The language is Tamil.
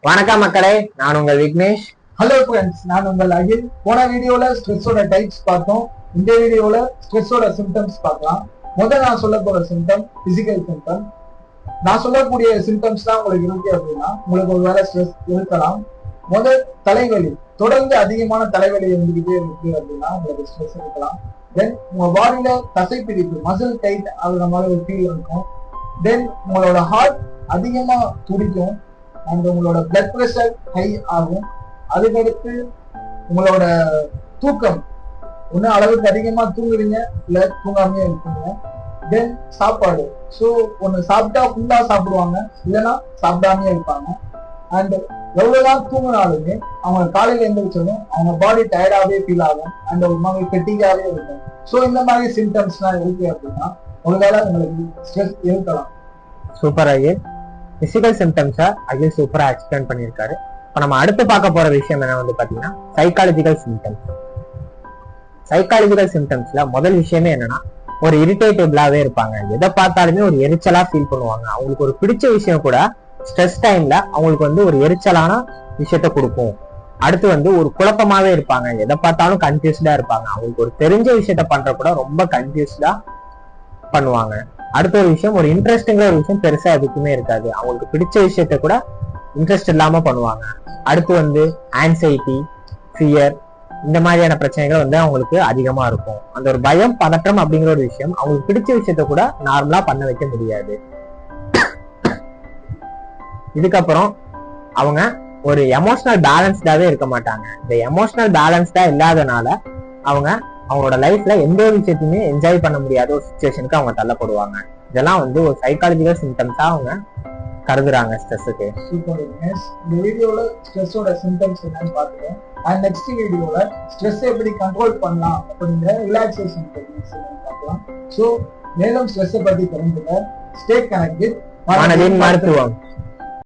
வணக்கம் மக்களே, நான் உங்கள் விக்னேஷ். ஹலோ ஃப்ரெண்ட்ஸ், நான் உங்கள் அகில். போன வீடியோல ஸ்ட்ரெஸ்ஸோட டைப்ஸ் பார்த்தோம். இந்த வீடியோல ஸ்ட்ரெஸ்ஸோட சிம்டம்ஸ் பார்க்கலாம். முதல்ல நான் சொல்ல போற சிம்டம் பிசிக்கல் சிம்டம். நான் சொல்லக்கூடிய சிம்டம்ஸ் தான் உங்களுக்கு இருக்கு அப்படின்னா உங்களுக்கு ஒரு வேலை ஸ்ட்ரெஸ் இருக்கலாம். முதல் தலைவலி, தொடர்ந்து அதிகமான தலைவலி இருந்துகிட்டே இருக்கு அப்படின்னா உங்களுக்கு ஸ்ட்ரெஸ் இருக்கலாம். தென் உங்க பாடியில தசைப்பிடிப்பு, மசில் டைட் ஆகுற மாதிரி ஒரு ஃபீல் இருக்கும். தென் உங்களோட ஹார்ட் அதிகமா துடிக்கும் அண்ட் உங்களோட பிளட் ப்ரெஷர் ஹை ஆகும். அதுக்கடுத்து உங்களோட தூக்கம், ஒண்ணு அளவுக்கு அதிகமா தூங்குறீங்க இல்ல தூங்காமே இருக்கீங்க. தென் சாப்பாடு, ஸோ ஒண்ணு சாப்பிட்டா ஃபுல்லா சாப்பிடுவாங்க, இல்லைன்னா சாப்பிடாமே இருப்பாங்க. அண்ட் எவ்வளவுதான் தூங்கினாலுமே அவங்க காலையில எழுந்திரிச்சதும் அவங்க பாடி டயர்டாவே ஃபீல் ஆகும் அண்ட் ஒரு மாதிரி பெட்டிக்காவே இருக்கும். ஸோ இந்த மாதிரி சிம்டம்ஸ்லாம் இருக்கு அப்படின்னா ஒருவேளை உங்களுக்கு ஸ்ட்ரெஸ் இருக்கலாம். சூப்பர் அகில். பிசிக்கல் சிம்டம்ஸை அகில் சூப்பரா எக்ஸ்பிளைன் பண்ணியிருக்காரு. இப்போ நம்ம அடுத்து பார்க்க போற விஷயம் என்ன வந்து பாத்தீங்கன்னா சைக்காலஜிக்கல் சிம்டம்ஸ். சைக்காலஜிக்கல் சிம்டம்ஸ்ல முதல் விஷயமே என்னன்னா ஒரு இரிட்டேட்டிவ்லாவே இருப்பாங்க. எதை பார்த்தாலுமே ஒரு எரிச்சலா ஃபீல் பண்ணுவாங்க. அவங்களுக்கு ஒரு பிடிச்ச விஷயம் கூட ஸ்ட்ரெஸ் டைம்ல அவங்களுக்கு வந்து ஒரு எரிச்சலான விஷயத்த கொடுக்கும். அடுத்து வந்து ஒரு குழப்பமாவே இருப்பாங்க. எதை பார்த்தாலும் கன்ஃபியூஸ்டா இருப்பாங்க. அவங்களுக்கு ஒரு தெரிஞ்ச விஷயத்த பண்ற கூட ரொம்ப கன்ஃபியூஸ்டா பண்ணுவாங்க. அடுத்த ஒரு விஷயம், ஒரு இன்ட்ரெஸ்டிங்கிற ஒரு விஷயம் பெருசா எதுக்குமே இருக்காது. அவங்களுக்கு பிடிச்ச விஷயத்த கூட இன்ட்ரெஸ்ட் இல்லாம பண்ணுவாங்க. அடுத்து வந்து ஆன்சைட்டி, ஃபியர், இந்த மாதிரியான பிரச்சனைகள் வந்து அவங்களுக்கு அதிகமா இருக்கும். அந்த ஒரு பயம், பதற்றம் அப்படிங்கிற ஒரு விஷயம் அவங்களுக்கு பிடிச்ச விஷயத்த கூட நார்மலா பண்ண வைக்க முடியாது. இதுக்கப்புறம் அவங்க ஒரு எமோஷனல் பேலன்ஸ்டாவே இருக்க மாட்டாங்க. இந்த எமோஷனல் பேலன்ஸ்டா இல்லாதனால அவங்க அவங்களோட லைஃப்ல எந்த ஒரு விஷயத்தையுமே என்ஜாய் பண்ண முடியாத ஒரு சிச்சுவேஷனுக்கு அவங்க தள்ளப்படுவாங்க. இதெல்லாம் வந்து ஒரு சைக்காலஜிக்கல் சிம்டம்ஸா அவங்க கருதுறாங்க ஸ்ட்ரெஸ்ஸுக்கு. இந்த வீடியோல ஸ்ட்ரெஸ்ஸோட சிம்டம்ஸ் என்னன்னு பார்த்துட்டோம். அண்ட் நெக்ஸ்ட் வீடியோல ஸ்ட்ரெஸ் எப்படி கண்ட்ரோல் பண்ணலாம் அப்படிங்கிற ரிலாக்ஸேஷன் டெக்னிக்ஸ் பார்க்கலாம். ஸோ மேலும் ஸ்ட்ரெஸ்ஸை பத்தி தெரிஞ்சுக்க ஸ்டே கனெக்டட். மனதின் மருத்துவம்.